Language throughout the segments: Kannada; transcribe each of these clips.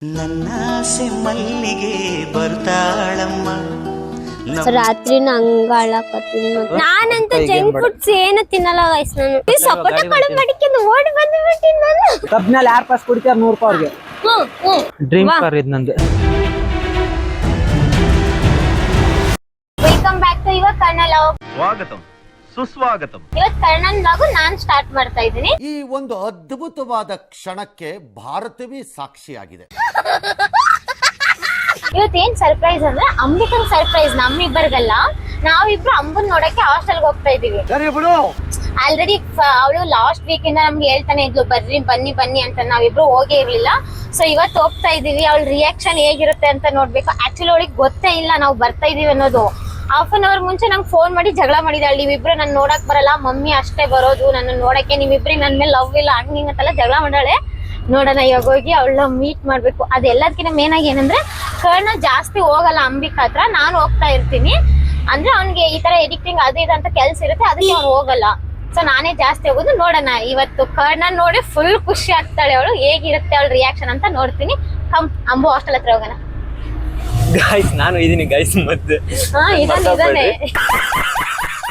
ನನ್ನಾಸೆ ಮಲ್ಲಿಗೆ ಬರ್ತಾಳಮ್ಮ ರಾತ್ರಿ ನಾನಂತ ಜಂಕ್ ಫುಡ್ಸ್ ಏನು ತಿನ್ನಲ್ಲ ಗೈಸ್. ನಾನು ಸಪೋಟ ಕಳು ಮಡಿಕೊಂಡು ಓಡಿ ಬಂದ್ಬಿಟ್ಟಿನಿ ನಾನು. ಕಬ್ನಲ್ಲಿ ಯಾರು ಪಾಸ್ ಕುಡಿತಾರ 100 ರೂಪಾಯಿಗೆ ಡ್ರೀಮ್ ಕಾರ್ ಇದು ನಂದು. Welcome back to your colonel. ಸ್ವಾಗತಂ ಸುಸ್ವಾಗತಂ. ಇವತ್ತು ಕರ್ನಲ್ ಲಾಗು ನಾನು ಸ್ಟಾರ್ಟ್ ಮಾಡ್ತಾ ಇದ್ದೀನಿ. ಈ ಒಂದು ಅದ್ಭುತವಾದ ಕ್ಷಣಕ್ಕೆ ಭಾರತವೇ ಸಾಕ್ಷಿಯಾಗಿದೆ. ಇವತ್ತೇನ್ ಸರ್ಪ್ರೈಸ್ ಅಂದ್ರೆ ಅಂಬಿಕನ್ ಸರ್ಪ್ರೈಸ್. ನಮ್ಮಿಬ್ಬರಿಗಲ್ಲ, ನಾವಿಬ್ರು ಅಂಬನ್ ನೋಡಕ್ಕೆ ಹಾಸ್ಟೆಲ್ಗೆ ಹೋಗ್ತಾ ಇದೀವಿ. ಆಲ್ರೆಡಿ ಅವಳು ಲಾಸ್ಟ್ ವೀಕ್ ಇಂದ ನಮ್ಗೆ ಹೇಳ್ತಾನೆ ಇದ್ಲು ಬನ್ನಿ ಬನ್ನಿ ಅಂತ. ನಾವಿಬ್ರು ಹೋಗೇ ಇರ್ಲಿಲ್ಲ. ಸೊ ಇವತ್ತು ಹೋಗ್ತಾ ಇದೀವಿ. ಅವಳ ರಿಯಾಕ್ಷನ್ ಹೇಗಿರುತ್ತೆ ಅಂತ ನೋಡ್ಬೇಕು. ಆಕ್ಚುಲಿ ಅವಳಿಗೆ ಗೊತ್ತೇ ಇಲ್ಲ ನಾವು ಬರ್ತಾ ಇದೀವಿ ಅನ್ನೋದು. ಹಾಫ್ ಅನ್ ಅವರ್ ಮುಂಚೆ ನಂಗೆ ಫೋನ್ ಮಾಡಿ ಜಗಳ ಮಾಡಿದಾಳೆ. ನೀವಿಬ್ರು ನನ್ ನೋಡಕ್ ಬರಲ್ಲ, ಮಮ್ಮಿ ಅಷ್ಟೇ ಬರೋದು ನನ್ನ ನೋಡಕ್ಕೆ, ನೀವಿಬ್ರಿಗೆ ನನ್ ಮೇಲೆ ಲವ್ ಇಲ್ಲ ಹಂಗ ಅಂತೆಲ್ಲ ಜಗಳ ಮಾಡಾಳೆ. ನೋಡೋಣ ಇವಾಗ ಹೋಗಿ ಅವಳ ಮೀಟ್ ಮಾಡ್ಬೇಕು. ಅದೆಲ್ಲದಕ್ಕಿಂತ ಮೇನ್ ಆಗಿ ಏನಂದ್ರೆ ಕರ್ಣ ಜಾಸ್ತಿ ಹೋಗಲ್ಲ ಅಂಬಿಕಾ ಹತ್ರ, ನಾನು ಹೋಗ್ತಾ ಇರ್ತೀನಿ. ಅಂದ್ರೆ ಅವ್ನಿಗೆ ಈ ತರ ಎಡಿಟಿಂಗ್ ಅದು ಇದು ಅಂತ ಕೆಲ್ಸ ಇರುತ್ತೆ, ಅದಕ್ಕೆ ಅವ್ನು ಹೋಗಲ್ಲ. ಸೊ ನಾನೇ ಜಾಸ್ತಿ ಹೋಗೋದು. ನೋಡೋಣ ಇವತ್ತು ಕರ್ಣ ನೋಡಿ ಫುಲ್ ಖುಷಿ ಆಗ್ತಾಳೆ ಅವಳು. ಹೇಗಿರುತ್ತೆ ಅವಳ ರಿಯಾಕ್ಷನ್ ಅಂತ ನೋಡ್ತೀನಿ. ಅಂಬು ಹಾಸ್ಟೆಲ್ ಹತ್ರ ಹೋಗೋಣ. ಗೈಸ್ ನಾನು ಇದೀನಿ ಗೈಸ್. ಮತ್ತೆ ಇದಾನೆ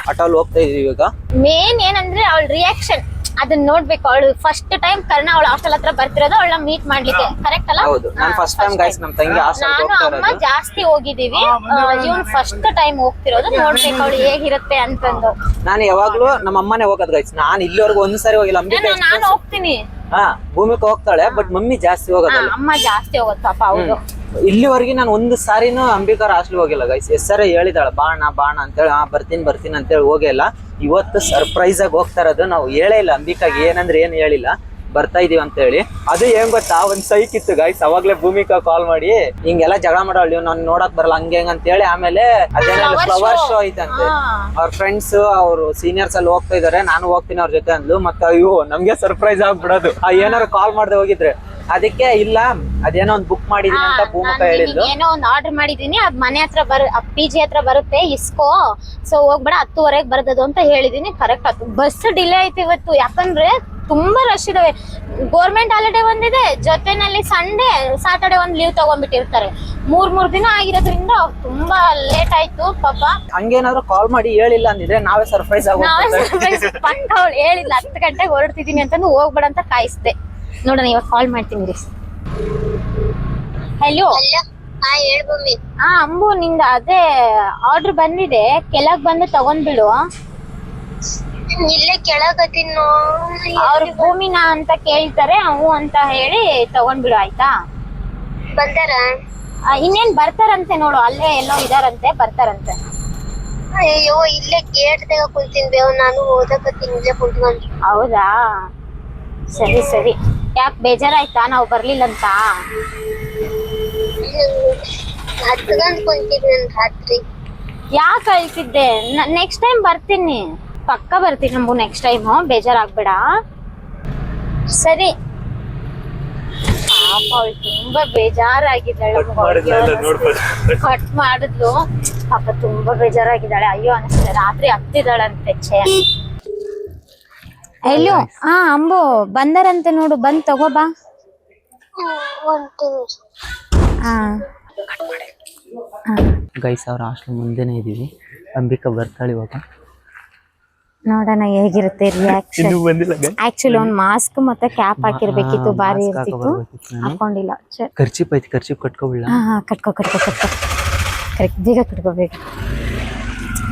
ಆಟೋಲ್ ಹೋಗ್ತಾ ಇದೀವಿ ಇವಾಗ. ಮೇನ್ ಏನಂದ್ರೆ ಅವಳ ರಿಯಾಕ್ಷನ್ ಅದನ್ನ ನೋಡ್ಬೇಕು. ಅವಳು ಫಸ್ಟ್ ಟೈಮ್ ಕರ್ಣ ಅವಳ ಹಾಸ್ಟೆಲ್ ಹತ್ರ ಬರ್ತಿರೋದು ಅವಳ ಮೀಟ್ ಮಾಡ್ಲಿಕ್ಕೆ. ಕರೆಕ್ಟ್ ಅಲ್ಲ? ಹೌದು, ನಾನು ಫಸ್ಟ್ ಟೈಮ್ ಗೈಸ್ ನಮ್ಮ ತಂಗಿ ಹಾಸ್ಟೆಲ್ ನಾನು ಹೋಗ್ತಾ ಅಮ್ಮ ಇರೋದು. ಜಾಸ್ತಿ ಹೋಗಿದೀವಿ. ಇವನ್ ಫಸ್ಟ್ ಟೈಮ್ ಹೋಗ್ತಿರೋದು. ನೋಡ್ಬೇಕು ಅವಳು ಹೇಗಿರುತ್ತೆ ಅಂತಂದು. ನಾನು ಯಾವಾಗ್ಲೂ ನಮ್ಮ ಅಮ್ಮನೇ ಹೋಗೋದು ಗೈಸ್. ನಾನು ಇಲ್ಲಿವರೆಗೂ ಒಂದ್ ಸಾರಿ ಹೋಗಿಲ್ಲ. ಅಂಬಿಕಾ ನಾನು ಹೋಗ್ತೀನಿ. ಭೂಮಿಕ ಹೋಗ್ತಾಳೆ, ಬಟ್ ಮಮ್ಮಿ ಜಾಸ್ತಿ ಹೋಗೋದಲ್ಲ. ಅಮ್ಮ ಜಾಸ್ತಿ ಹೋಗೋದು ಪಾಪ. ಹೌದು, ಇಲ್ಲಿವರೆಗೆ ನಾನು ಒಂದು ಸಾರಿನೂ ಅಂಬಿಕಾರ ಹಾಸ್ಟೆಲ್ ಹೋಗಿಲ್ಲ ಗೈಸ್. ಹೆಸರೇ ಹೇಳಿದಾಳೆ ಬಾಣ ಅಂತೇಳಿ. ಬರ್ತೀನಿ ಅಂತೇಳಿ ಹೋಗಿಲ್ಲ. ಇವತ್ತು ಸರ್ಪ್ರೈಸ್ ಆಗಿ ಹೋಗ್ತಾ ಇರೋದು. ನಾವು ಹೇಳೇ ಇಲ್ಲ ಅಂಬಿಕಾಗೆ ಏನಂದ್ರೆ ಏನು ಹೇಳಿಲ್ಲ, ಬರ್ತಾ ಇದೀವಿ ಅಂತ ಹೇಳಿ. ಅದು ಏನ್ ಗೊತ್ತಾ, ಒಂದ್ ಸೈಕ್ ಇತ್ತು ಗೈಸ್. ಅವಾಗ್ಲೇ ಭೂಮಿಕಾ ಕಾಲ್ ಮಾಡಿ ಹಿಂಗೆಲ್ಲ ಜಗಳ ಮಾಡೋಳು, ನಾನು ನೋಡಕ್ ಬರಲ್ಲ ಹಂಗೆ ಅಂತ ಹೇಳಿ. ಆಮೇಲೆ ಅದೇನೋ ಫ್ಲವರ್ ಶೋ ಐತಂತೆ, ಅವ್ರ ಫ್ರೆಂಡ್ಸ್ ಅವ್ರು ಸೀನಿಯರ್ಸ್ ಅಲ್ಲಿ ಹೋಗ್ತಾ ಇದಾರೆ, ನಾನು ಹೋಗ್ತೀನಿ ಅವ್ರ ಜೊತೆ ಅಂದ್ಲು. ಮತ್ತೆ ಅಯ್ಯೋ ನಮ್ಗೆ ಸರ್ಪ್ರೈಸ್ ಆಗ್ಬಿಡೋದು. ಏನಾರು ಕಾಲ್ ಮಾಡ್ದೆ ಹೋಗಿದ್ರೆ. ಅದಕ್ಕೆ ಇಲ್ಲ ಅದೇನೋ ಒಂದ್ ಬುಕ್ ಮಾಡಿದೀನಿ ಅಂತ ಭೂಮಿಕಾ ಹೇಳಿದ್ಲು. ಏನೋ ಒಂದ್ ಆರ್ಡರ್ ಮಾಡಿದೀನಿ, ಅದ್ ಮನೆ ಹತ್ರ PG ಹತ್ರ ಬರುತ್ತೆ, ಇಸ್ಕೋ. ಸೊ ಹೋಗ್ಬೇಡ, 10:30 ಬರ್ತದು ಅಂತ ಹೇಳಿದೀನಿ. ಕರೆಕ್ಟ್ ಆಯ್ತು. ಬಸ್ ಡಿಲೇ ಆಯ್ತು ಇವತ್ತು. ಯಾಕಂದ್ರೆ ತುಂಬಾ ರಶ್ ಇದಾವೆ. ಗೌರ್ಮೆಂಟ್ ಹಾಲಿಡೇ ಒಂದಿದೆ, ಜೊತೆನಲ್ಲಿ ಸಂಡೇ ಸಾಟರ್ಡೆ ಒಂದ್ ಲೀವ್ ತಗೊಂಡ್ಬಿಟ್ಟಿರ್ತಾರೆ. ಮೂರ್ ದಿನ ಆಗಿರೋದ್ರಿಂದ ತುಂಬಾ ಲೇಟ್ ಆಯ್ತು ಪಾಪ. ಹಂಗೇನಾದ್ರು ಕಾಲ್ ಮಾಡಿ ಹೇಳಿಲ್ಲ ಅಂದಿದ್ರೆ ನಾವೇ ಸರ್ಪ್ರೈಸ್ ಪಕ್ಕ ಅವಳು ಹೇಳಿಲ್ಲ 10 ಗಂಟೆಗೆ ಹೊರಡ್ತಿದೀನಿ ಅಂತಂದು ಹೋಗ್ಬೇಡ ಅಂತ ಕಾಯಿಸ್ದೆ. ನೋಡೋಣ ಇವಾಗ ಕಾಲ್ ಮಾಡ್ತೀನಿ ರೀ. ಹಲೋ. ಅಂಬು, ನಿಂದ ಅದೇ ಆರ್ಡರ್ ಬಂದಿದೆ, ಕೆಳಗ್ ಬಂದು ತಗೊಂಡ್ಬಿಡು. ಇಲ್ಲೇ ಕೆಳಗದಿನ್. ಅವ್ರ ಭೂಮಿನ ಅಂತ ಕೇಳ್ತಾರೆ, ಅವು ಅಂತ ಹೇಳಿ ತಗೊಂಡ್ಬಿಡು ಆಯ್ತಾ? ಬಂದಾರ? ಇನ್ನೇನ್ ಬರ್ತಾರಂತೆ ನೋಡು, ಅಲ್ಲೇ ಎಲ್ಲೋ ಇದಾರಂತೆ, ಬರ್ತಾರಂತೆ. ಅಯ್ಯೋ, ಇಲ್ಲೇ ಗೇಟ್ ತೆಗ ಕುಂತೀನಿ ಬೇವ್, ನಾನು ಓದಕತ್ತೀನಿ ಇಲ್ಲೇ ಕುಂತ್ಕೊಂಡು. ಹೌದಾ, ಸರಿ ಸರಿ. ಯಾಕೆ ಬೇಜಾರಾಯ್ತಾ ನಾವು ಬರ್ಲಿಲ್ಲ ಅಂತ? ಹತ್ಕೊಂಡ್ ಕುಂತಿದ್ವಿ ರಾತ್ರಿ. ಯಾಕೆ ಅಳ್ತಿದ್ದೆ? ನೆಕ್ಸ್ಟ್ ಟೈಮ್ ಬರ್ತೀನಿ, ಪಕ್ಕ ಬರ್ತೀನಿ ನಮಗೂ ನೆಕ್ಸ್ಟ್ ಟೈಮ್. ಬೇಜಾರಾಗ್ಬೇಡ ಸರಿ. ಪಾಪ ಅವಳು ತುಂಬಾ ಬೇಜಾರಾಗಿದ್ದಾಳೆ. ಕಟ್ ಮಾಡಿದ್ಲು ಪಾಪ, ತುಂಬಾ ಬೇಜಾರಾಗಿದ್ದಾಳೆ. ಅಯ್ಯೋ ಅನಿಸ್ತದೆ. ರಾತ್ರಿ ಹತ್ತಿದಾಳಂತೆ. ಛೇ. ಎಲ್ಲೋ ಅಂಬು ಬಂದಾರಂತೆ ನೋಡು, ಬಂದ್ ತಗೋಬಾ. ಗೈಸ್ ಅವ್ರ ಹಾಸ್ಟೆಲ್ ಮುಂದೆನೆ ಇದೀವಿ. ಅಂಬಿಕಾ ಬರ್ತಾಳೆ ಇವಾಗ. ನೋಡೋಣ ಹೇಗಿರುತ್ತೆ ರಿಯಾಕ್ಷನ್. ಆಕ್ಚುಲಿ ಒಂದ್ ಮಾಸ್ಕ್ ಮತ್ತೆ ಕ್ಯಾಪ್ ಹಾಕಿರ್ಬೇಕಿತ್ತು, ಬಾರಿ ಇರ್ತಿತ್ತು. ಹಾಕೊಂಡಿಲ್ಲ. ಖರ್ಚಿಪ್ ಐತಿ, ಖರ್ಚಿಪ್ ಕಟ್ಕೋಬಿಡ. ಕಟ್ಕೋ ಕರೆಕ್ಟ್, ಬೇಗ ಕಟ್ಕೋಬೇಕು.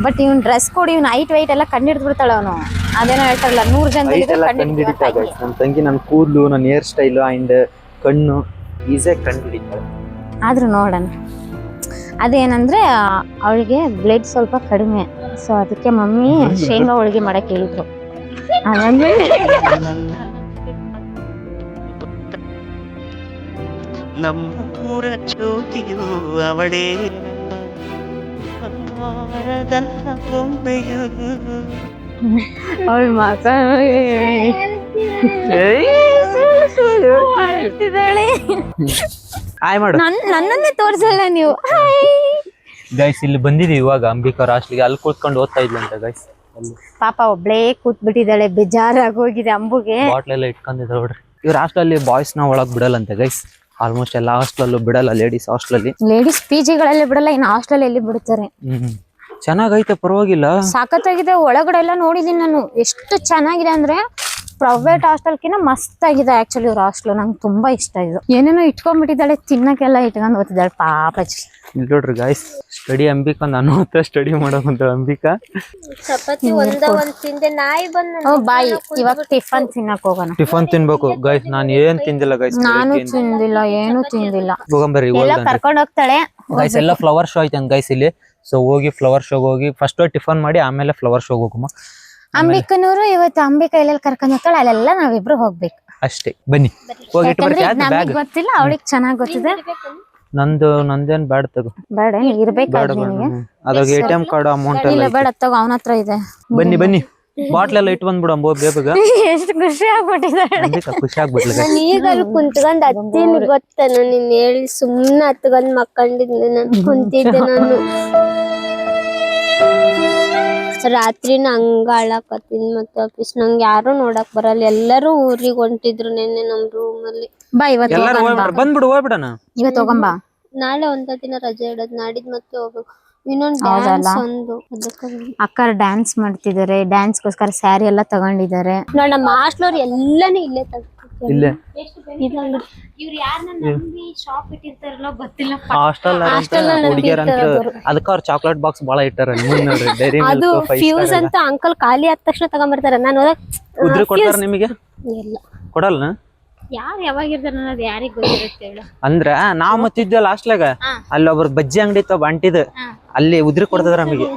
ಬಟ್ ಇವ್ನ್ ಡ್ರೆಸ್ ಕೊಡಿ, ಇವ್ನ ಹೈಟ್ ವೈಟ್ ಎಲ್ಲ ಕಂಡಿಡ್ದು ಬಿಡ್ತಾಳ ಅವನು. ಅದೇನೋ ಹೇಳ್ತಾರಲ್ಲ, 100 ಜನ ನಮ್ ತಂಗಿ ನನ್ ಕೂದ್ಲು, ನನ್ ಹೇರ್ ಸ್ಟೈಲ್ ಅಂಡ್ ಕಣ್ಣು ಈಸಿಯಾಗಿ ಕಂಡುಹಿಡಿತಾಳೆ. ಆದ್ರೂ ನೋಡೋಣ. ಅದೇನಂದ್ರೆ ಅವಳಿಗೆ ಬ್ಲಡ್ ಸ್ವಲ್ಪ ಕಡಿಮೆ. ಸೊ ಅದಕ್ಕೆ ಮಮ್ಮಿ ಶೇಂಗಾ ಹೋಳಿಗೆ ಮಾಡಕ್ ಹೇಳಿದ್ರು. ನಮ್ಮೂರ ಜ್ಯೋತಿಯು ಅವಳೇ, ಬೊಂಬೆಯು ಅವಳ ನನ್ನನ್ನೇ ತೋರ್ಸಲ್ಲ ನೀವು. ಗೈಸ್ ಇಲ್ಲಿ ಬಂದಿದೀವಿ ಇವಾಗ ಅಂಬಿಕಾ ಹಾಸ್ಟೆಲ್ಗೆ. ಅಲ್ಲಿ ಕೂತ್ಕೊಂಡು ಓದ್ತಾ ಇದ್ಲು ಅಂತ ಗೈಸ್. ಪಾಪ ಒಬ್ಳೇ ಕೂತ್ ಬೇಜಾರಾಗಿ ಹೋಗಿದೆ ಅಂಬುಗೆ. ಬಾಟ್ಲ್ ಎಲ್ಲ ಇಟ್ಕೊಂಡಿದ್ದಾರೆ ನೋಡ್ರಿ. ಇವ್ರ ಹಾಸ್ಟೆಲ್ ಬಾಯ್ಸ್ ನ ಒಳಗ್ ಬಿಡಲ್ಲಂತೆ ಗೈಸ್. ಆಲ್ಮೋಸ್ಟ್ ಎಲ್ಲ ಹಾಸ್ಟೆಲಲ್ಲೂ ಬಿಡಲ್ಲ, ಲೇಡೀಸ್ ಹಾಸ್ಟೆಲಲ್ಲಿ. ಲೇಡೀಸ್ ಪಿಜಿಗಳಲ್ಲಿ ಬಿಡಲ್ಲ, ಇನ್ನು ಹಾಸ್ಟೆಲ್ ಎಲ್ಲಿ ಬಿಡ್ತಾರೆ. ಚೆನ್ನಾಗೈತೆ, ಪರವಾಗಿಲ್ಲ. ಸಾಕತ್ತಾಗಿದೆ. ಒಳಗಡೆ ಎಲ್ಲ ನೋಡಿದೀನಿ ನಾನು, ಎಷ್ಟು ಚೆನ್ನಾಗಿದೆ ಅಂದ್ರೆ ಪ್ರೈವೇಟ್ ಹಾಸ್ಟೆಲ್ಕಿನ ಮಸ್ತ್ ಆಗಿದೆ ಆಕ್ಚುಲಿ ಇವ್ರ ಹಾಸ್ಟೆಲ್. ನಂಗೆ ತುಂಬಾ ಇಷ್ಟ ಇದು. ಏನೇನೋ ಇಟ್ಕೊಂಡ್ಬಿಟ್ಟಿದ್ದಾಳೆ, ತಿನ್ನಕ್ಕೆಲ್ಲ ಇಟ್ಕೊಂಡ್ ಹೋಗ್ತಿದ್ದಾಳೆ ಪಾಪಚ್ಚಿ. ಇಲ್ಲಿ ನೋಡ್ರಿ ಗಾಯ್ಸ್, ಸ್ಟಡಿ ಅಂಬಿಕಾ, ನಾನು ಸ್ಟಡಿ ಮಾಡೋಕಂತ ಅಂಬಿಕಾ. ಚಪಾತಿ ಒಂದ್ ತಿಂದೆ, ನಾಯಿ ಬಂದ ಬಾಯಿ ಇವಾಗ ಟಿಫನ್ ತಿನ್ನಕ್ ಹೋಗೋಣ. ಟಿಫನ್ ತಿನ್ಬೇಕು ಗೈಸ್, ನಾನು ಏನ್ ತಿಂದಿಲ್ಲ ಗೈಸ್. ನಾನು ತಿಂದಿಲ್ಲ, ಏನು ತಿಂದಿಲ್ಲ. ಹೋಗಂಬರ್ರಿ, ಎಲ್ಲ ಕರ್ಕೊಂಡ್ ಹೋಗ್ತಾಳೆ ಗೈಸ್. ಎಲ್ಲ ಫ್ಲವರ್ ಶೋ ಐತೆ ಗೈಸ್ ಇಲ್ಲಿ. ಸೊ ಹೋಗಿ ಫ್ಲವರ್ ಶೋಗ್ ಹೋಗಿ ಫಸ್ಟ್ ಟಿಫನ್ ಮಾಡಿ ಆಮೇಲೆ ಫ್ಲವರ್ ಶೋಗ್ ಹೋಗಮ್ಮ. ಅಂಬಿಕನೂರು ಇವತ್ತು ಅಂಬಿಕಾ ಎಲ್ಲೆಲ್ಲಿ ಕರ್ಕೊಂಡ್ ಹೋಗ್ತಾಳೆ ಅಲ್ಲೆಲ್ಲ ನಾವಿಬ್ರು ಹೋಗ್ಬೇಕು ಅಷ್ಟೇ. ಬನ್ನಿ ಹೋಗಿ ನಮಗ್ ಗೊತ್ತಿಲ್ಲ, ಅವಳಿಗೆ ಚೆನ್ನಾಗ್ ಗೊತ್ತಿದೆ. ನಂದೇನ್ ಬ್ಯಾಡ ತಗೋ. ಬೇಡ ಇರ್ಬೇಕಾದ್ರೆ ನಿನಗೆ ಅದಾಗ ATM ಕಾರ್ಡ್ ಅಮೌಂಟ್ ಇಲ್ಲ, ಎಲ್ಲ ಬೇಡ ತಗೋ, ಅವನ ಹತ್ರ ಇದೆ. ಬನ್ನಿ ಬಾಟ್ಲ್ ಎಲ್ಲ ಇಟ್ಟು ಬಂದ್ಬಿಡು ಅಂಬೋ ಬೇಗ. ಎಷ್ಟು ಖುಷಿ ಆಗ್ಬಿಟ್ಟಿದ್ದಾಳೆ. ಖುಷಿ ಆಗ್ಬಿಡ್ಲಿ. ನಾನು ಈಗ ಅಲ್ಲಿ ಕುಂತ್ಕೊಂಡ್ ಹತ್ತೀನಿ ಗೊತ್ತೇನು, ನೀನ್ ಹೇಳಿ ಸುಮ್ನೆ ಹತ್ಕೊಂಡ್ ಮಕ್ಕಂಡಿದ್ದೆ. ನಾನು ಕುಂತಿದ್ದೆ, ನಾನು ರಾತ್ರಿನ ಹಂಗ ಅಳಕತ್ತೀನಿ. ಮತ್ತೆ ಆಫೀಸ್ ನಂಗೆ ಯಾರು ನೋಡಕ್ ಬರಲ್ಲ, ಎಲ್ಲರೂ ಊರಿಗೆ ಹೊಂಟಿದ್ರು ನೆನ್ನೆ ನಮ್ ರೂಮ್ ಅಲ್ಲಿ. ಬಾ ಇವತ್ತು ಎಲ್ಲಾರು ಬಂದ್ಬಿಡು, ಹೋಗ್ಬಿಡಣ. ಇವತ್ತು ಹೋಗಂಬಾ. ನಾಳೆ ಒಂದ ದಿನ ರಜೆ ಇಡೋದು, ನಾಡಿದ್ ಮತ್ತೆ ಹೋಗ್ಬೇಕು. ಇನ್ನೊಂದು ಡ್ಯಾನ್ಸ್ ಒಂದು ಅಕ್ಕ ಡ್ಯಾನ್ಸ್ ಮಾಡ್ತಿದ್ದಾರೆ, ಡ್ಯಾನ್ಸ್ಗೋಸ್ಕರ ಸ್ಯಾರಿ ಎಲ್ಲ ತಗೊಂಡಿದ್ದಾರೆ. ನೋಡಿ ನಮ್ಮ ಹಾಸ್ಟ್ಲವ್ರು ಎಲ್ಲಾನು ಇಲ್ಲೇ ಇಲ್ಲೇ ಇವ್ರು ಯಾರನ್ನ ನಂಬಿ ಶಾಪ್ ಇಟ್ಟಿರ್ತಾರಲ್ಲ ಗೊತ್ತಿಲ್ಲ. ಹಾಸ್ಟೆಲ್ ಹುಡುಗಿಯರ್ ಅಂತ ಅದಕ್ಕ ಅವ್ರ ಚಾಕ್ಲೇಟ್ ಬಾಕ್ಸ್ ಬಾಳ ಇಟ್ಟಾರ. ಡೈರಿ ಅದು ಫ್ಯೂಸ್ ಅಂತ ಅಂಕಲ್ ಖಾಲಿ ಆದ ತಕ್ಷಣ ತಗೊಂಡ್ಬರ್ತಾರ. ನಾನು ಉದ್ರಿ ಕೊಡ್ತಾರ ನಿಮಗೆ? ಇಲ್ಲ ಕೊಡಲ್ಲ. ಯಾರು ಯಾವಾಗ ಇರ್ತಾರ ಅನ್ನೋದು ಯಾರಿಗ್ ಗೊತ್ತಿರುತ್ತೆ ಹೇಳು. ಅಂದ್ರ ನಾವ್ ಮತ್ತಿದ್ವಿ ಲಾಸ್ಟ್ಲಾಗ ಅಲ್ಲಿ ಒಬ್ರು ಬಜ್ಜಿ ಅಂಗಡಿ ಇತ್ತು ಅಂಟಿದ್, ಅಲ್ಲಿ ಉದ್ರಿ ಕೊಡ್ತಿದ್ರ ನಮಗೆ.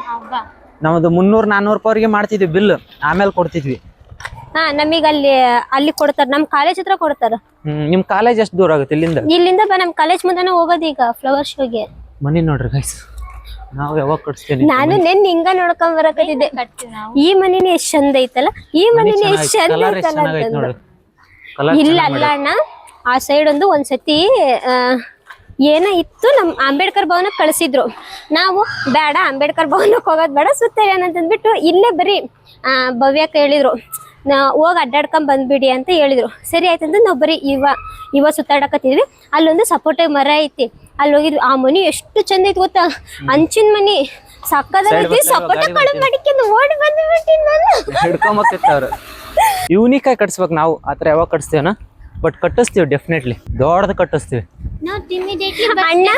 ನಮ್ದು 300-400 ರೂಪಾಯಿಗೆ ಮಾಡ್ತಿದ್ವಿ ಬಿಲ್, ಆಮೇಲೆ ಕೊಡ್ತಿದ್ವಿ. ಹಾ ನಮೀಗ ಅಲ್ಲಿ ಕೊಡ್ತಾರ, ನಮ್ ಕಾಲೇಜ್ ಹತ್ರ ಕೊಡ್ತಾರ. ನಿಮ್ ಕಾಲೇಜ್ ಎಷ್ಟು ದೂರ ಆಗುತ್ತೆ ಇಲ್ಲಿಂದ? ಇಲ್ಲಿಂದ ನಮ್ ಕಾಲೇಜ್ ಮುಂದೆನೆ ಹೋಗೋದು ಈಗ ಫ್ಲವರ್ ಶೋಗೆ. ಮನಿ ನೋಡ್ರಿ ಗೈಸ್, ನಾವ್ ಯಾವಾಗ ಕಟ್ಸ್ತೇನೆ. ನಾನು ನೆನ್ ಹಿಂಗ ನೋಡ್ಕೊಂಡ್ ಬರಕತ್ತಿದ್ದೆ, ಈ ಮನಿನೇ ಎಷ್ಟ್ ಚಂದ ಐತಲ್ಲ, ಈ ಮನಿನೇ ಎಷ್ಟ್ ಚಂದ ಐತಲ್ಲ. ಇಲ್ಲ ಅಲ್ಲ ಅಣ್ಣ, ಆ ಸೈಡ್ ಒಂದ್ಸತಿ ಏನ ಇತ್ತು, ನಮ್ ಅಂಬೇಡ್ಕರ್ ಭವನಕ್ಕೆ ಕಳ್ಸಿದ್ರು. ನಾವು ಬೇಡ ಅಂಬೇಡ್ಕರ್ ಭವನಕ್ಕೆ ಹೋಗೋದ್ ಬೇಡ, ಸುತ್ತ ಏನಂತಂದ್ಬಿಟ್ಟು ಇಲ್ಲೇ ಬರೀ ಭವ್ಯಕ್ಕೆ ಹೇಳಿದ್ರು ಹೋಗಿ ಅಡ್ಡಾಡ್ಕೊಂಡ್ ಬಂದ್ಬಿಡಿ ಅಂತ ಹೇಳಿದ್ರು. ಸರಿ ಆಯ್ತಂತ ನಾವ್ ಬರೀ ಇವ ಸುತ್ತಾಡಕತ್ತಿದ್ವಿ. ಅಲ್ಲೊಂದು ಸಪೋಟೆ ಮರ ಐತಿ, ಅಲ್ಲಿ ಹೋಗಿದ್ವಿ. ಆ ಮನಿ ಎಷ್ಟು ಚಂದ ಐತಿ ಗೊತ್ತಾ, ಅಂಚಿನ ಮನಿ ಸಕ್ಕದಾಗೈತಿ. ಸಪೋಟೆ ಕಳೆದ್ ಮಾಡಿಕೊಂಡು ಓಡಿ ಬಂದ್ಬಿಟ್ಟಿ ನಾನು. ಹಿಡ್ಕೊಂಬತ್ತಿರ್ತಾವ್ರ. ಯೂನಿಕ್ ಆಗಿ ಕಟ್ಸ್ಬೇಕು ನಾವು, ಆತರ ಯಾವಾಗ ಕಟ್ಸ್ತೇವನ, ಬಟ್ ಕಟ್ಟಿಸ್ತೀವಿ ಡೆಫಿನೆಟ್ಲಿ, ದೊಡ್ಡದು ಕಟ್ಟಿಸ್ತೀವಿ. ಅಣ್ಣ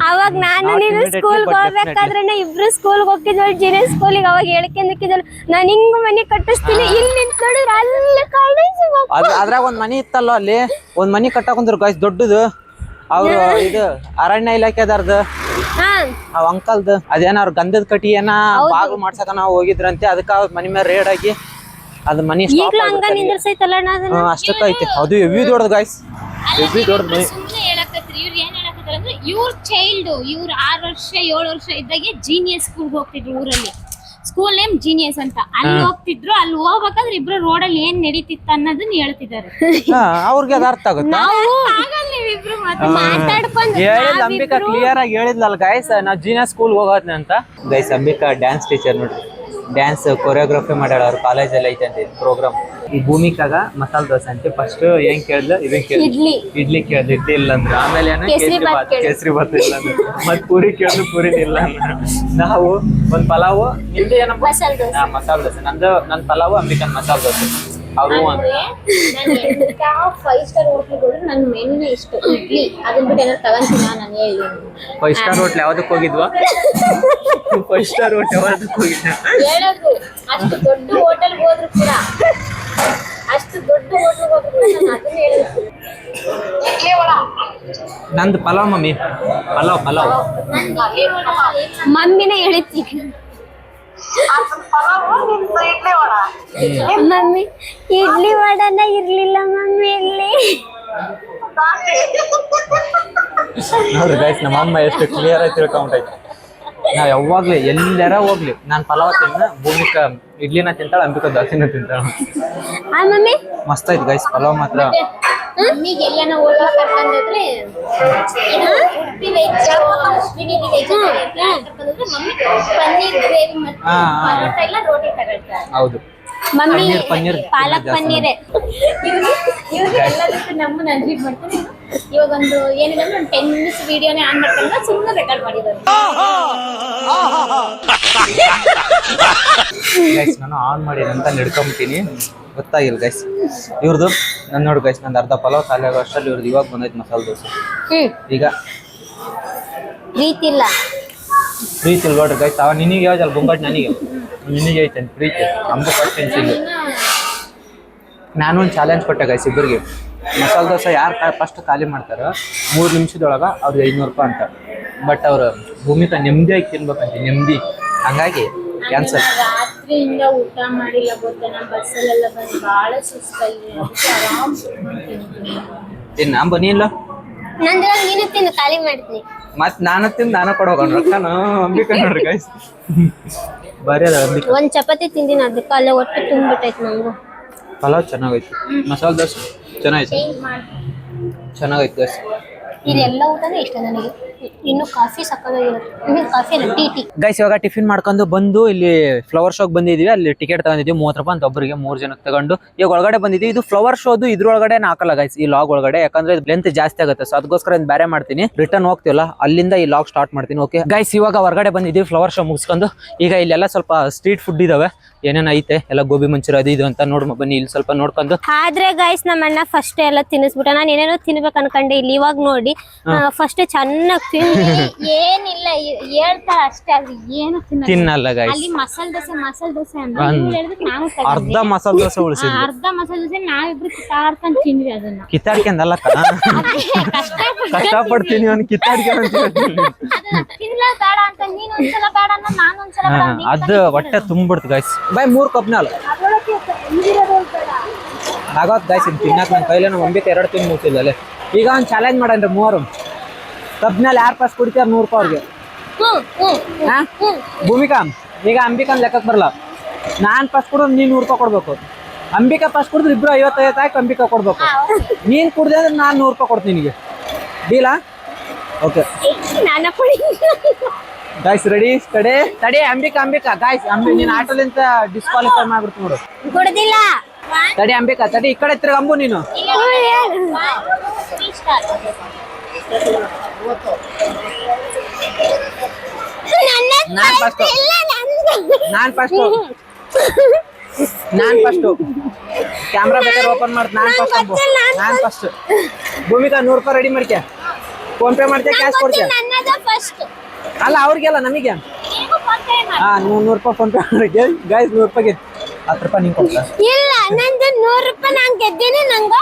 ಅವಾಗ ನಾನು ನೀನು ಸ್ಕೂಲ್ಗೆ ಹೋಗ್ಬೇಕಾದ್ರೆ ಇಬ್ರು ಸ್ಕೂಲ್ಗೆ ಹೋಗ್ತಿದ್ವಲ್, ಜೀನಿಯರ್ ಸ್ಕೂಲಿಗೆ. ಅವಾಗ ಹೇಳ್ಕೊಂಡಿದ್ದಲ್ಲ ನಾನು ಹಿಂಗ್ ಮನೆ ಕಟ್ಟಿಸ್ತೀನಿ, ಇಲ್ಲಿ ನಿಂತ್ ನೋಡಿದ್ರೆ ಅಲ್ಲಿ ಅದ್ರಾಗ ಒಂದ್ ಮನಿ ಇತ್ತಲ್ಲ, ಅಲ್ಲಿ ಒಂದ್ ಮನಿ ಕಟ್ಟಾಕೊಂಡ್ರು ಗಾಯ್ಸ್ ದೊಡ್ಡದು. ಅವ್ರು ಇದು ಅರಣ್ಯ ಇಲಾಖೆದಾರ್ದು ಅವ್ ಅಂಕಲ್ದು ಅದೇನ ಅವ್ರ ಗಂಧದ ಕಟ್ಟಿ ಏನ ಬಾಗ್ಲು ಮಾಡ್ಸಕ ನಾವು ಹೋಗಿದ್ರಂತೆ. ಅದಕ್ಕ ಅವ್ರ ಮನಿ ಮೇಲೆ ರೇಡ್ ಆಗಿ ಅದ್ ಮನಿ ಅಷ್ಟಕ್ಕ ಐತಿ. ಅದು ಎವಿ ದೊಡ್ಡದು ಗಾಯ್ಸ್, ಎವಿ ದೊಡ್ಡದು ಮನಿ. ಇವ್ರ ಚೈಲ್ಡ್, ಇವ್ರ 6 ವರ್ಷ 7 ವರ್ಷ ಇದ್ದಾಗೆ ಜೀನಿಯಸ್ ಸ್ಕೂಲ್ಗೆ ಹೋಗ್ತಿದ್ರು. ಊರಲ್ಲಿ ಸ್ಕೂಲ್ ನೇಮ್ ಜೀನಿಯಸ್ ಅಂತ, ಅಲ್ಲಿ ಹೋಗ್ತಿದ್ರು. ಅಲ್ಲಿ ಹೋಗ್ಬೇಕಾದ್ರೆ ಇಬ್ರು ರೋಡಲ್ಲಿ ಏನ್ ನಡೀತಿತ್ತು ಅನ್ನೋದನ್ನ ಹೇಳ್ತಿದ್ದಾರೆ. ಅವ್ರಿಗೆ ಅದ ಅರ್ಥ ಆಗುತ್ತಾ? ಹೇಳಿದ್ಲ ಅಂಬಿಕಾ, ಕ್ಲಿಯರ್ ಆಗಿ ಹೇಳಿದ್ಲಲ್ಲ ಗೈಸ್, ನಾವ್ ಜೀನಿಯಸ್ ಸ್ಕೂಲ್ ಹೋಗೋದ್ನ ಅಂತ. ಗೈಸ್ ಅಂಬಿಕಾ ಡ್ಯಾನ್ಸ್ ಟೀಚರ್ ನೋಡ್ರಿ, ಡ್ಯಾನ್ಸ್ ಕೊರಿಯೋಗ್ರಫಿ ಮಾಡ್ಯಾಳ. ಅವ್ರ ಕಾಲೇಜಲ್ಲಿ ಐತೆ ಅಂತ ಪ್ರೋಗ್ರಾಮ್. ಈ ಭೂಮಿಕಾಗ ಮಸಾಲ ದೋಸೆ ಅಂತ ಫಸ್ಟ್ ಏನ್ ಕೇಳಿದ್ಲು, ಇದನ್ ಕೇಳಿದ್ಲು, ಇಡ್ಲಿ ಕೇಳಿದ್ಲು, ಇಡ್ಲಿ ಇಲ್ಲ ಅಂದ್ರೆ. ಆಮೇಲೆ ಏನ ಕೇಸರಿ ಬಾತ್ ಇಲ್ಲ ಅಂದ್ರೆ, ಮತ್ ಪೂರಿ ಕೇಳಿದ್ರು, ಪೂರಿ ಇಲ್ಲ ಅಂದ್ರೆ. ನಾವು ಒಂದ್ ಪಲಾವು, ನಿಮ್ದು ಏನಪ್ಪ ಮಸಾಲ ದೋಸೆ, ನನ್ ಪಲಾವು, ಅಂಬಿಕನ್ ಮಸಾಲ ದೋಸೆ. ಅವರು 5 ಸ್ಟಾರ್ ಹೋಟ್ಲಿಗೆ ಹೋದ್ರೆ ನನ್ ಮೆನುನೇ ಇಷ್ಟ, ಇಡ್ಲಿ. ಅದನ್ನ ಬಿಟ್ಟು ಏನಾದ್ರು ತಗೊಂತೀನಿ ನಾನು ಹೇಳಿ. 5 ಸ್ಟಾರ್ ಹೋಟ್ಲ್ ಯಾವ್ದಕ್ ಹೋಗಿದ್ವಾ? 5 ಸ್ಟಾರ್ ಹೋಟ್ಲ್ ಯಾವ್ದಕ್ ಹೋಗಿದ್ದ ಹೇಳೋದು. ಅಷ್ಟು ದೊಡ್ಡ ಹೋಟೆಲ್ಗೆ ಹೋದ್ರು ಕೂಡ, ಅಷ್ಟು ದೊಡ್ಡ ಹೋಟೆಲ್ಗೆ ಹೋದ್ರು ಕೂಡ ನಾನು ಅದನ್ನ ಹೇಳೋದು. ನಂದು ಪಲಾವ್ ಮಮ್ಮಿ, ಪಲಾವ್ ಮಮ್ಮಿನೇ ಹೇಳಿದ್ವಿ. ಮಮ್ಮಿ ಇಡ್ಲಿ ವಡನ ಇರ್ಲಿಲ್ಲ ಮಮ್ಮಿ ಇಲ್ಲಿ. ನೋಡ್ರಿ ಗೈಸ್, ನಮ್ಮ ಅಮ್ಮ ಎಷ್ಟು ಕ್ಲಿಯರ್ ಆಗಿ ತಿಳ್ಕೊಂಡೈತಿ. ನಾವ್ ಯಾವಾಗ್ಲಿ ಎಲ್ಲಾರ ಹೋಗ್ಲಿ, ನಾನ್ ಪಲಾವ್ ತಿನ್ನ, ಭೂಮಿಕಾ ಇಡ್ಲಿನ ತಿಂತಾಳ, ಅಂಬಿಕಾ ದೋಸೆನ ತಿಂತಾಳ. ಮಮ್ಮಿ ಮಸ್ತ್ ಐತಿ ಗೈಸ್ ಪಲಾವ್ ಮಾತ್ರ. ಮಮ್ಮಿಗೆ ಎಲ್ಲಾನ ಹೋಟೆಲ್ ಕರ್ಕೊಂಡ್ರೆ ಉಡುಪಿ ವೆಜ್, ಅಶ್ವಿನಿ ವೆಜ್ ಕರ್ಕೊಂಡ್ರೆ ಮಮ್ಮಿ ಪನ್ನೀರ್ ಗ್ರೇವಿ ಮತ್ತೆ ಪರೋಟ ಇಲ್ಲ ರೋಟಿ ತಗೊಳ್ತಾರೆ. ಹೌದು, ಮಮ್ಮಿ ಪನ್ನೀರ್ ಪಾಲಕ್ ಪನ್ನೀರ್. ಇವ್ರಿಗೆ ಎಲ್ಲದಕ್ಕೂ ನಮ್ಮನ್ನ ಅನ್ರಿ ಮಾಡ್ತಾರೆ. ಇವಾಗ ಒಂದು ಏನಿಲ್ಲ ಅಂದ್ರೆ ಒಂದು 10 ಮಿನಿಟ್ಸ್ ವಿಡಿಯೋನೇ ಆನ್ ಮಾಡ್ಕೊಂಡು ಸುಮ್ಮನೆ ರೆಕಾರ್ಡ್ ಮಾಡಿದ್ದಾರೆ. ಗೈಸ್ ನಾನು ಆನ್ ಮಾಡಿ ಅಂತ ನಡ್ಕೊಂಬಿಟ್ಟಿನಿ, ಗೊತ್ತಾಗಿಲ್ಲ ಗೈಸ್. ಇವ್ರದ್ದು ನಾನು ನೋಡಿ ಗೈಸ್, ನಂದು ಅರ್ಧ ಪಲಾವ್ ಖಾಲಿ ಆಗೋ ಅಷ್ಟರಲ್ಲಿ ಇವ್ರದ್ದು ಇವಾಗ ಬಂದೈತೆ ಮಸಾಲೆ ದೋಸೆ. ಈಗ ಪ್ರೀತಿ ಇಲ್ಲ ಪ್ರೀತಿ ಇಲ್ಲ ನೋಡ್ರಿ ಗೈಸ್. ಅವ ನಿನಗೆ ಯಾವ್ದಲ್ಲ ಬೊಂಬಾಟ್, ನನಗೆ ನಿನಗೆ ಐತೆ ಪ್ರೀತಿ. ಅಂಬು ಫಸ್ಟ್ ಇಲ್ಲ. ನಾನು ಒಂದು ಚಾಲೆಂಜ್ ಕೊಟ್ಟೆ ಗೈಸ್ ಇಬ್ಬರಿಗೆ. ಮಸಾಲೆ ದೋಸೆ ಯಾರು ಫಸ್ಟ್ ಖಾಲಿ ಮಾಡ್ತಾರೋ 3 ನಿಮಿಷದೊಳಗೆ ಅವ್ರಿಗೆ 500 ರೂಪಾಯಿ ಅಂತ. ಬಟ್ ಅವ್ರು ಭೂಮಿಕಾ ನೆಮ್ಮದಿಯಾಗಿ ತಿನ್ಬೇಕಂತ, ನೆಮ್ಮದಿ. ಹಂಗಾಗಿ ಕ್ಯಾನ್ಸಲ್. ರಾತ್ರಿಯಿಂದ ಊಟ ಮಾಡಿಲ್ಲ ಗೊತ್ತಾ, ನಾನು ಬಸ್ಸಲ್ಲೆಲ್ಲ ಬಂದು ಭಾಳ ಸುಸ್ತಾಗಿದೆ. ಆರಾಮ್ ತಿನ್ನ ಅಂಬ ನೀನಿಲ್ಲ ನಂದ್ರ ನೀನು ತಿನ್ನು, ಖಾಲಿ ಮಾಡ್ತೀನಿ. ಮತ್ ನಾನು ತಿಂದು ನಾನು ಕೊಡೋಣ ರೊಕ್ಕನು. ಅಂಬಿಕಾ ನೋಡ್ರಿ ಗೈಸ್ ಬರೀ ಅದ ಅಂಬಿಕಾ. ಒಂದ್ ಚಪಾತಿ ತಿಂದಿನ, ಅದಕ್ಕೆ ಅಲ್ಲೇ ಹೊಟ್ಟೆ ತುಂಬಿಟ್ಟೈತೆ ನಂಗು. ಪಲಾವ್ ಚೆನ್ನಾಗೈತಿ, ಮಸಾಲೆ ದೋಸೆ ಚೆನ್ನಾಗೈತಿ, ಚೆನ್ನಾಗೈತಿ ಗೈಸ್. ಇದೆಲ್ಲ ಊಟನೇ ಇಷ್ಟ ನನಗೆ. ಇನ್ನು ಕಾಫಿ ಸಕ್ಕದಾಗಿರುತ್ತೆ. ಕಾಫಿ ಅಲ್ಲ, ಟೀ. ಗೈಸ್ ಇವಾಗ ಟಿಫಿನ್ ಮಾಡ್ಕೊಂಡು ಬಂದು ಇಲ್ಲಿ ಫ್ಲವರ್ ಶೋಗೆ ಬಂದಿದ್ವಿ. ಅಲ್ಲಿ ಟಿಕೆಟ್ ತಗೊಂಡಿದ್ವಿ 30 ರೂಪಾಯಿ ಅಂತ ಒಬ್ಬರಿಗೆ, 3 ಜನಕ್ಕೆ ತಗೊಂಡು ಈಗ ಒಳಗಡೆ ಬಂದಿದ್ವಿ. ಇದು ಫ್ಲವರ್ ಶೋದು ಇದ್ರೊಳಗಡೆ ಹಾಕಲ್ಲ ಗೈಸ್, ಈ ಲಾಗ್ ಒಳಗಡೆ, ಯಾಕಂದ್ರೆ ಲೆಂತ್ ಜಾಸ್ತಿ ಆಗುತ್ತೆ. ಸೊ ಅದಕ್ಕೋಸ್ಕರ ಬೇರೆ ಮಾಡ್ತೀನಿ. ರಿಟರ್ನ್ ಹೋಗ್ತೀವಲ್ಲ ಅಲ್ಲಿಂದ ಈ ಲಾಗ್ ಸ್ಟಾರ್ಟ್ ಮಾಡ್ತೀನಿ. ಓಕೆ ಗೈಸ್, ಇವಾಗ ಹೊರಗಡೆ ಬಂದಿದ್ವಿ ಫ್ಲವರ್ ಶೋ ಮುಗಿಸ್ಕೊಂಡು. ಈಗ ಇಲ್ಲೆಲ್ಲ ಸ್ವಲ್ಪ ಸ್ಟ್ರೀಟ್ ಫುಡ್ ಇದಾವೆ, ಏನೇನ ಐತೆ ಎಲ್ಲ ಗೋಬಿ ಮಂಚೂರಿ ಅದು ಇದು ಅಂತ ನೋಡ್ ಬನ್ನಿ. ಇಲ್ಲಿ ಸ್ವಲ್ಪ ನೋಡ್ಕೊಂಡು. ಆದ್ರೆ ಗೈಸ್ ನಮ್ಮ ಅಣ್ಣ ಫಸ್ಟ್ ಎಲ್ಲ ತಿನ್ನಿಸ್ಬಿಟ್ಟ. ನಾನು ಏನೇನೋ ತಿನ್ಬೇಕು ಅನ್ಕೊಂಡೆ. ಇಲ್ಲಿ ಇವಾಗ ನೋಡಿ ಫಸ್ಟ್ ಚೆನ್ನಾಗಿ ತಿಂದು ಏನಿಲ್ಲ ಹೇಳ್ತಾರ ಅಷ್ಟೇ, ಅದು ಏನು ತಿನ್ನಲ್ಲ ಗೈಸ್. ಅಲ್ಲಿ ಮಸಾಲೆ ದೋಸೆ ಅಂದ್ರೆ ನಾವು ಅರ್ಧ ಮಸಾಲೆ ದೋಸೆ ಉಳಿಸಿದ್ವಿ. ಅರ್ಧ ಮಸಾಲೆ ದೋಸೆ ನಾವಿಬ್ರು ಕಿತ್ತಾಡ್ಕೊಂಡು ತಿಂದ್ವಿ. ಅದನ್ನ ಕಿತ್ತಾಡ್ಕೊಂಡಲ್ಲ ಕಷ್ಟಪಡ್ತೀನಿ ಅವ್ನು ಕಿತ್ತಾಡ್ಕೊಂಡು ತಿನ್ಲ ಬೇಡ ಅಂತ ನೀನ್ ಒಂದ್ಸಲ ಬೇಡ ಅನ್ನೋ, ನಾನು ಒಂದ್ಸಲ ಬೇಡ ಅನ್ನೋ. ಅದು ಹೊಟ್ಟೆ ತುಂಬಿಡ್ತು ಗೈಸ್. ಬೈ 3 ಕಪ್ ನಾಲ್ ಆಗೋತ್ ಗೈಸ್. ಇನ್ನು ತಿನ್ನಕ್ ನನ್ನ ಕೈಲೇ ನಮ್ಮ ಅಂಬಿಕೆ 2 ತಿಂದು ಮುಗಿಸಿಲ್ಲ ಅಲ್ಲೇ. ಈಗ ಒಂದು ಚಾಲೆಂಜ್ ಮಾಡನ್ರಿ 3 ಕಬ್ನಲ್ಲಿ ಯಾರು ಫಸ್ಟ್ ಕುಡಿತಾರ 100 ರೂಪಾಯಿ ಅವ್ರಿಗೆ. ಭೂಮಿಕಾ ಈಗ ಅಂಬಿಕನ್ ಲೆಕ್ಕಕ್ಕೆ ಬರಲ್ಲ. ನಾನು ಫಸ್ಟ್ ಕುಡಿದ್ರೆ ನೀನು 100 ರೂಪಾಯಿ ಕೊಡ್ಬೇಕು. ಅಂಬಿಕಾ ಫಸ್ಟ್ ಕುಡಿದ್ರೆ ಇಬ್ರು 50-50 ಹಾಕಿ ಅಂಬಿಕಾ ಕೊಡ್ಬೇಕು. ನೀನ್ ಕುಡ್ದೆ ಅಂದ್ರೆ ನಾನು 100 ರೂಪಾಯಿ ಕೊಡ್ತೀನಿ ನಿನಗೆ. ಡೀಲಾ? Okay guys ready? ತಡಿ ಅಂಬಿಕಾ ಗೈಸ್. ನೀನ್ ಆಟೋಲಿಂದ ಡಿಸ್ಕ್ವಾಲಿಫೈ ಮಾಡ್ಬಿಡ್ತು ನೋಡು. ಕುಡ್ದಿಲ್ಲ. ತಡಿ ಅಂಬಿಕಾ ತಡಿ, ಈ ಕಡೆ ತಿರ್ಗ ಅಂಬು ನೀನು. ನಾನ್ ಫಸ್ಟ್ ಕ್ಯಾಮ್ರಾ ಬೇಕಾದ್ರೆ ಓಪನ್ ಮಾಡ್ತ. ನಾನ್ ಫಸ್ಟ್ ಭೂಮಿಕಾ 100 ರೂಪಾಯಿ ರೆಡಿ ಮಾಡ್ಕೆ. ಫೋನ್ ಪೇ ಮಾಡ್ತೀಯ ಕ್ಯಾಶ್ ಕೊಡ್ತೀಯ? ಅಲ್ಲ ಅವ್ರಿಗೆಲ್ಲ ನಮಗೆ. ಹಾ 100 ರೂಪಾಯಿ ಫೋನ್ ಪೇ ಮಾಡ್ಕೆ ಗೈಸ್. 100 ರೂಪಾಯಿಗೆ 10 ರೂಪಾಯಿ ನಿಂಗೆ ಕೊಡ್ತಾ. ಇಲ್ಲ ನಂದು 100 ರೂಪಾಯಿ ನಾನು ಗೆದ್ದೀನಿ. ನಂಗ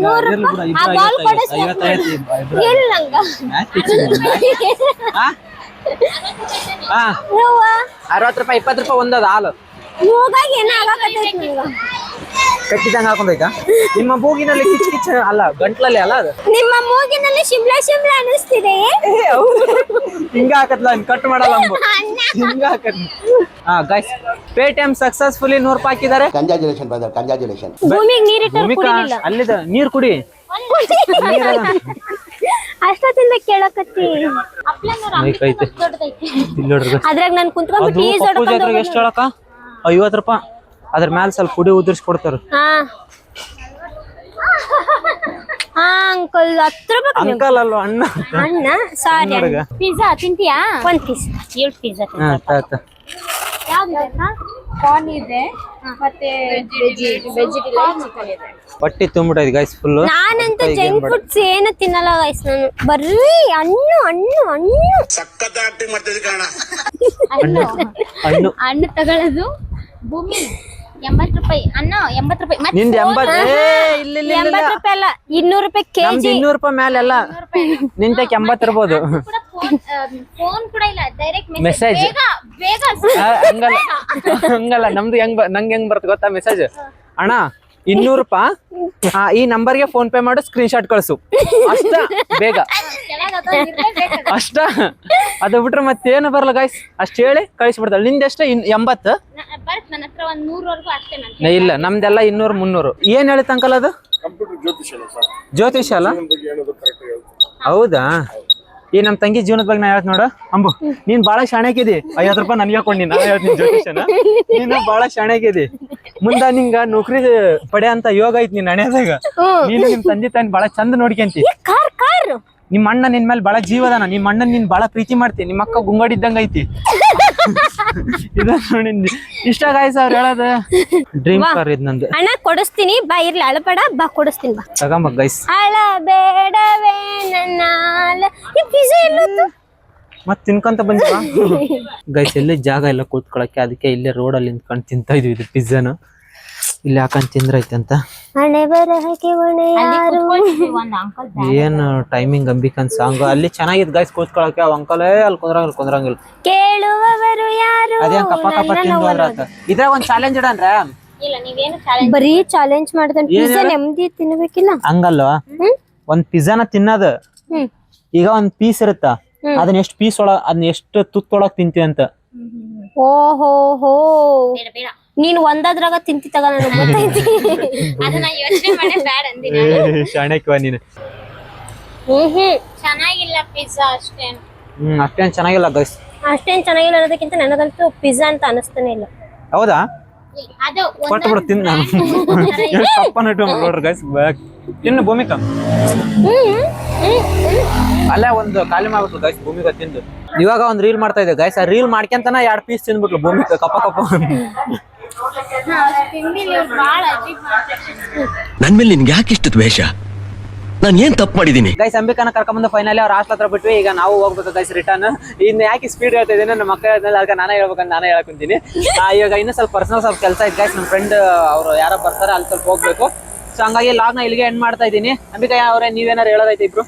100 ರೂಪಾಯಿ ಆ ಬಾಲ್ ಕೊಡಿಸ್ಬೇಕು. ಇಲ್ಲ ನಂಗ 60 ರೂಪಾಯಿ 20 ರೂಪಾಯಿ ಒಂದದ ಹಾಲು ಮೂಗಾಗ ಏನಾಗಕತ್ತೈತಿ ನಂಗ. ಕಟ್ಟಿದಂಗ ಹಾಕೊಂಡೈತಾ ನಿಮ್ಮ ಮೂಗಿನಲ್ಲಿ? ಕಿಚ್ ಅಲ್ಲ, ಗಂಟ್ಲಲ್ಲಿ ಅಲ್ಲ ಅದು. ನಿಮ್ಮ ಮೂಗಿನಲ್ಲಿ ಶಿಮ್ಲಾ ಅನಿಸ್ತಿದೆ. ಹಿಂಗ ಹಾಕತ್ಲ ಕಟ್ ಮಾಡಲ್ಲ ಅಂಬು. ಹಿಂಗ ಹಾಕತ್. ಹಾ ಗೈಸ್, ಪೇಟಿಎಂ ಸಕ್ಸಸ್ಫುಲಿ 100 ರೂಪಾಯಿ ಹಾಕಿದ್ದಾರೆ. Congratulation brother, congratulation. ಭೂಮಿಗೆ ನೀರಿಟ್ಟು ಕುಡಿಲಿಲ್ಲ. ಅಲ್ಲಿದ ನೀರ್ ಕುಡಿ. ಅಷ್ಟೊತ್ತಿಂದ ಕೇಳಕತ್ತಿ. ಅದ್ರಾಗ ನಾನು ಕುಂತ್ಕೊಂಡ್ಬಿಟ್ಟು ಈಜ್ ಹೊಡ್ಕೊಂಡು ಎಷ್ಟು ಹೇಳಕ್ಕ? 50 ರೂಪಾಯಿ. ಅದ್ರ ಮ್ಯಾಲ ಸ್ವಲ್ಪ ಪುಡಿ ಉದುರಿಸಿ ಕೊಡ್ತಾರ. ಅಂಕಲ್ 10 ರೂಪಾಯಿ. ಅಂಕಲ್ ಅಲ್ವ ಅಣ್ಣ. ಸಾರಿ. ಪಿಜ್ಜಾ ತಿಂತೀಯಾ? 1 ಪೀಸ್. 7 ಪಿಜ್ಜಾ. ಕಾರ್ನ್ ಇದೆ ಮತ್ತೆ ವೆಜಿಟೇಬಲ್ ಚಿಕನ್ ಇದೆ. ಹೊಟ್ಟಿ ತುಂಬಿಟ್ಟೈತಿ ಗೈಸ್ ಫುಲ್. ನಾನಂತೂ ಜಂಕ್ ಫುಡ್ಸ್ ಏನು ತಿನ್ನಲ್ಲ ಗೈಸ್. ನಾನು ಬರ್ರಿ ಹಣ್ಣು ಸಕ್ಕತ್ತ ಆಕ್ಟಿಂಗ್ ಮಾಡ್ತಿದ್ದೆ ಕಾರಣ. ಹಣ್ಣು ತಗೊಳ್ಳೋದು. ಭೂಮಿ 80 ರೂಪಾಯಿ ಅನ್ನ. 80 ರೂಪಾಯಿ. ನಿಂದ 80? ಇಲ್ಲ 80 ರೂಪಾಯಿ ಅಲ್ಲ, 200 ರೂಪಾಯಿ ಕೆಜಿ. 200 ರೂಪಾಯಿ ಮೇಲೆ ಅಲ್ಲ, ನಿಂತಕ್ಕೆ 80 ಇರ್ಬೋದು. ಫೋನ್ ಕೂಡ ಇಲ್ಲ, ಡೈರೆಕ್ಟ್ ಮೆಸೇಜ್. ಬೇಗ ಹಂಗಲ್ಲ ನಮ್ದು ನಂಗೆ ಹೆಂಗ್ ಬರ್ತದೆ ಗೊತ್ತಾ ಮೆಸೇಜ್? ಅಣ್ಣ 200 ರೂಪಾಯಿ ಈ ನಂಬರ್ಗೆ ಫೋನ್ ಪೇ ಮಾಡು, ಸ್ಕ್ರೀನ್ ಶಾಟ್ ಕಳ್ಸು. ಅಷ್ಟ ಬೇಗ ಅಷ್ಟ. ಅದು ಬಿಟ್ರೆ ಮತ್ತೇನು ಬರಲ್ಲ ಗೈಸ್. ಅಷ್ಟ್ ಹೇಳಿ ಕಳಿಸ್ಬಿಡ್ತಾಳೆ. ನಿಂದೆಷ್ಟ? 80? ನನ್ನ ಹತ್ರ 100 ವರೆಗೂ ಅಷ್ಟೇ. ಇಲ್ಲ ನಮ್ದೆಲ್ಲ 200 300. ಏನ್ ಹೇಳಿತ್ ಅಂಕಲ್ ಅದು? ಜ್ಯೋತಿಷ ಅಲ್ಲ? ಹೌದಾ? ಈ ನಮ್ ತಂಗಿ ಜೀವನದ ಬಗ್ಗೆ ನಾ ಹೇಳ್ತ ನೋಡ ಅಂಬು. ನೀನ್ ಬಾಳ ಶಾಣೆಕಿದಿ. 50 ರೂಪಾಯಿ ನನ್ಗೆ ಹಾಕೊಂಡಿ. ನಾನು ಹೇಳ್ತೀನಿ ಜ್ಯೋತಿಷನ. ನೀನು ಬಾಳ ಶಾಣೆಕಿದಿ. ಮುಂದ ನಿಂಗ ನೌಕರಿ ಪಡೆ ಅಂತ ಯೋಗ ಐತಿ ನಿನ್ ಹಣೆದಾಗ. ನೀನು ನಿಮ್ ತಂದೆ ತಾಯಿ ಬಾಳ ಚಂದ ನೋಡ್ಕೊಂತಿ. ಕಾರ್ ನಿಮ್ ಅಣ್ಣ ನಿನ್ ಮೇಲೆ ಬಾಳ ಜೀವದಾನ. ನಿಮ್ ಅಣ್ಣ ನಿನ್ ಬಾಳ ಪ್ರೀತಿ ಮಾಡ್ತಿ. ನಿಮ್ಮ ಅಕ್ಕ ಗುಂಗಾಡಿದ್ದಂಗ ಐತಿ. ಇದ ನೋಡಿ ಇಷ್ಟ ಗಾಯ್ಸ್ ಅವ್ರು ಹೇಳೋದ. ಡ್ರೀಮ್ ಕಾರ್ ಇದ್ ನಂದು. ಅಣ್ಣ ಕೊಡಿಸ್ತೀನಿ ಬಾ, ಇರ್ಲಿ ಅಳಬೇಡ ಬಾ, ಕೊಡಿಸ್ತೀನಿ ಬಾ. ತಗೊಂಬ ಗೈಸ್. ಅಳಬೇಡವೇ ನನ್ನ ಈ ಪಿಜ್ಜಾ ಎಲ್ಲೋತು? ಮತ್ ತಿನ್ಕೊಂತ ಬಂದಿವ ಗೈಸ್. ಎಲ್ಲಿ ಜಾಗ ಎಲ್ಲ ಕೂತ್ಕೊಳಕ್ಕೆ, ಅದಕ್ಕೆ ಇಲ್ಲೇ ರೋಡಲ್ಲಿ ನಿಂತ್ಕೊಂಡು ತಿಂತಾ ಇದೀವಿ ಇದು ಪಿಜ್ಜಾನ. ಇಲ್ಲಿ ಹಾಕೊಂಡ್ ತಿಂದ್ರೈತೆ ಅಂತ. ಹಣೆ ಬರಹಕ್ಕೆ ಹೊಣೆ ಯಾರು? ಏನ್ ಟೈಮಿಂಗ್ ಅಂಬಿಕನ್ ಸಾಂಗ್ ಅಲ್ಲಿ ಚೆನ್ನಾಗಿದ್ ಗೈಸ್ ಕೂತ್ಕೊಳಕ್ಕೆ. ಅವ್ ಅಂಕಲೇ ಅಲ್ಲಿ ಕುಂದ್ರಂಗಿಲ್ಲ. ಕೇಳುವವರು ಯಾರು? ಅದೇ ಕಪ್ಪ ತಿಂದು ಹೋದ್ರಾತ. ಇದ್ರಾಗ ಒಂದ್ ಚಾಲೆಂಜ್ ಇಡನ್ರ. ಇಲ್ಲ ನೀವೇನು ಚಾಲೆಂಜ್ ಬರೀ ಚಾಲೆಂಜ್ ಮಾಡ್ತಾನೆ. ಪಿಜ್ಜಾ ನೆಮ್ಮದಿ ತಿನ್ಬೇಕಿಲ್ಲ. ಹಂಗಲ್ವಾ, ಒಂದ್ ಪಿಜ್ಜಾನ ತಿನ್ನದ. ಈಗ ಒಂದ್ ಪೀಸ್ ಇರುತ್ತ, ಅದನ್ನ ಎಷ್ಟ್ ಪೀಸ್ ಅದನ್ನ ಎಷ್ಟು ತುತ್ತೊಳಗ್ ತಿಂತೀವಿ ಅಂತ. ಓಹೋ ಹೋ, ಬೇಡ ಬೇಡ ನೀನ್ ಒಂದಾದ್ರಾಗ ತಿಂತಿ ತಗ, ನನಗೆ ಗೊತ್ತೈತಿ. ಅದನ್ನ ಯೋಚನೆ ಮಾಡಿ ಬ್ಯಾಡ ಅಂದಿನ. ಶಾಣಕ್ವ ನೀನು. ಚೆನ್ನಾಗಿಲ್ಲ ಪಿಜ್ಜಾ ಅಷ್ಟೇನು. ಅಷ್ಟೇನ್ ಚೆನ್ನಾಗಿಲ್ಲ ಗೈಸ್. ಅಷ್ಟೇನ್ ಚೆನ್ನಾಗಿಲ್ಲ ಅನ್ನೋದಕ್ಕಿಂತ ನನಗಂತೂ ಪಿಜ್ಜಾ ಅಂತ ಅನಿಸ್ತಾನೆ ಇಲ್ಲ. ಹೌದಾ? ಅದು ಕೊಟ್ಟು ಬಿಡು ತಿನ್ ನಾನು. ಕಪ್ಪನ ನೋಡ್ರಿ ಗೈಸ್. ತಿನ್ನು ಭೂಮಿಕಾ. ಅಲ್ಲೇ ಒಂದು ಖಾಲಿ ಮಾಡ್ಬಿಟ್ರು ಗೈಸ್ ಭೂಮಿಕಾ ತಿಂದು. ಇವಾಗ ಒಂದ್ ರೀಲ್ ಮಾಡ್ತಾ ಇದ್ದೆ ಗೈಸ್. ಆ ರೀಲ್ ಮಾಡ್ಕೊಂತನ 2 ಪೀಸ್ ತಿಂದ್ಬಿಟ್ಲು ಭೂಮಿಕಾ ಕಪ್ಪ ಕಪ್ಪ. ನನ್ ಮೇಲೆ ನಿನ್ಗೆ ಯಾಕೆ ಇಷ್ಟು ದ್ವೇಷ? ನಾನು ಏನ್ ತಪ್ಪು ಮಾಡಿದೀನಿ? ಗೈಸ್ ಅಂಬಿಕಾನ ಕರ್ಕೊಂಡ್ಬಂದು ಫೈನಲಿ ಅವ್ರ ಹಾಸ್ಟೆಲ್ ಹತ್ರ ಬಿಟ್ವಿ. ಈಗ ನಾವು ಹೋಗ್ಬೇಕು ಗೈಸ್ ರಿಟರ್ನ್. ಇನ್ನು ಯಾಕೆ ಸ್ಪೀಡ್ ಹೇಳ್ತಾ ಇದ್ದೀನಿ, ನಮ್ಮ ಮಕ್ಕಳ ಅದಕ್ಕೆ ನಾನೇ ಹೇಳ್ಬೇಕಂತ ನಾನೇ ಹೇಳಕೊಂತೀನಿ. ಇವಾಗ ಇನ್ನೂ ಸ್ವಲ್ಪ ಪರ್ಸನಲ್ ಸ್ವಲ್ಪ ಕೆಲಸ ಐತೆ ಗೈಸ್. ನಮ್ಮ ಫ್ರೆಂಡ್ ಅವರು ಯಾರೋ ಬರ್ತಾರೆ, ಅಲ್ಲಿ ಸ್ವಲ್ಪ ಹೋಗ್ಬೇಕು. ಸೊ ಹಂಗಾಗಿ ಲಾಗ್ನ ಇಲ್ಲಿಗೆ ಎಂಡ್ ಮಾಡ್ತಾ ಇದ್ದೀನಿ. ಅಂಬಿಕಾ ಅವರೇ ನೀವೇನಾರು ಹೇಳೋದೈತೆ ಇಬ್ರು?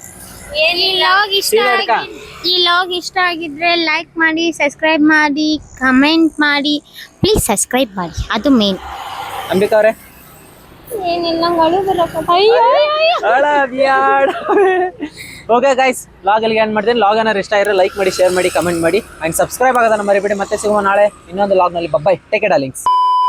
ಈ ಲಾಗ್ ಇಷ್ಟ ಆಗಿದ್ರೆ ಲೈಕ್ ಮಾಡಿ, ಸಬ್ಸ್ಕ್ರೈಬ್ ಮಾಡಿ, ಕಮೆಂಟ್ ಮಾಡಿ. ಪ್ಲೀಸ್ ಸಬ್ಸ್ಕ್ರೈಬ್ ಮಾಡಿ, ಅದು ಮೇನ್. ಅಂಬಿಕಾ ಅವರೇ ಏನಿಲ್ಲ ಓಕೆ ಗೈಸ್, ಲಾಗ್ ಎಲ್ಲಿಗೆ ಎಂಡ್ ಮಾಡ್ತೀನಿ. ಲಾಗ್ ಏನಾರು ಇಷ್ಟ ಆಗಿದ್ರೆ ಲೈಕ್ ಮಾಡಿ, ಶೇರ್ ಮಾಡಿ, ಕಮೆಂಟ್ ಮಾಡಿ, ಅಂಡ್ ಸಬ್ಸ್ಕ್ರೈಬ್ ಆಗೋದನ್ನ ಮರಿಬೇಡಿ. ಮತ್ತೆ ಸಿಗುವ ನಾಳೆ ಇನ್ನೊಂದು ಲಾಗ್ನಲ್ಲಿ. Bye, take care darlings.